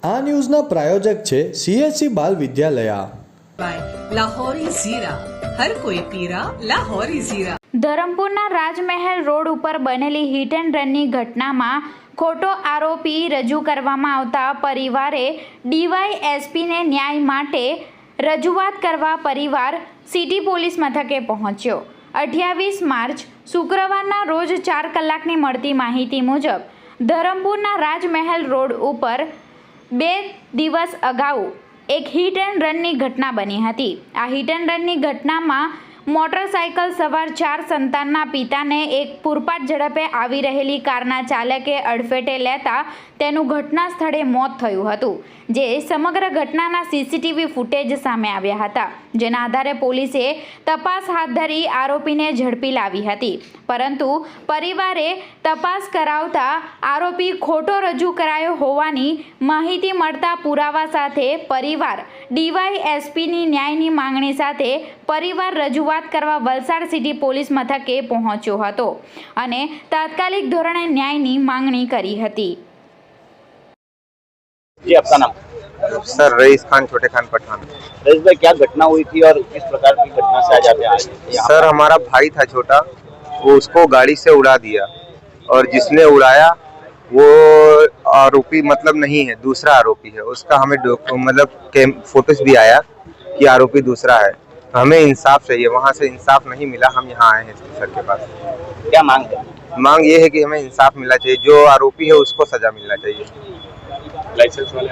આ ન્યૂઝના પ્રાયોજક છે CSC બાલ વિદ્યાલયા. લાહોરી ઝીરા, હર કોઈ પીરા લાહોરી ઝીરા. ધરમપુરના રાજમહેલ રોડ ઉપર બનેલી હિટ એન્ડ રનની ઘટનામાં ખોટો આરોપી રજૂ કરવામાં આવતા પરિવારે DYSPને ન્યાય માટે રજૂઆત કરવા પરિવાર સિટી પોલીસ મથકે પહોંચ્યો. 28 માર્ચ શુક્રવારના રોજ 4 કલાકની મળતી માહિતી મુજબ ધરમપુરના રાજમહેલ રોડ ઉપર 2 દિવસ અગાઉ એક હિટ એન્ડ રનની ઘટના બની હતી. આ હિટ એન્ડ રનની ઘટનામાં મોટરસાઇકલ સવાર 4 સંતાનના પિતાને એક પૂરપાટ ઝડપે આવી રહેલી કારના ચાલકે અડફેટે લેતા તેનું ઘટના સ્થળે મોત થયું હતું, જે સમગ્ર ઘટનાના CCTV ફૂટેજ સામે આવ્યા હતા, જેના આધારે પોલીસે તપાસ હાથ ધરી આરોપીને ઝડપી લાવી હતી. પરંતુ પરિવારે તપાસ કરાવતા આરોપી ખોટો રજૂ કરાયો હોવાની માહિતી મળતા પુરાવા સાથે પરિવાર DYSPની ન્યાયની માંગણી સાથે પરિવાર રજૂઆત કરવા વલસાડ સિટી પોલીસ મથકે પહોંચ્યો હતો અને તાત્કાલિક ધોરણે ન્યાયની માંગણી કરી હતી. जी, आपका नाम? सर रईस खान, छोटे खान पठान. रईस भाई, क्या घटना हुई थी और किस प्रकार की घटना से आज आप यहाँ आए? सर हमारा भाई था छोटा, वो उसको गाड़ी से उड़ा दिया और जिसने उड़ाया वो आरोपी मतलब नहीं है, दूसरा आरोपी है. उसका हमें मतलब फोटोज भी आया कि आरोपी दूसरा है. हमें इंसाफ चाहिए, वहाँ से इंसाफ नहीं मिला, हम यहाँ आए हैं सर के पास. क्या मांग है? मांग ये है कि हमें इंसाफ मिलना चाहिए, जो आरोपी है उसको सजा मिलना चाहिए. लाइसेंस वाले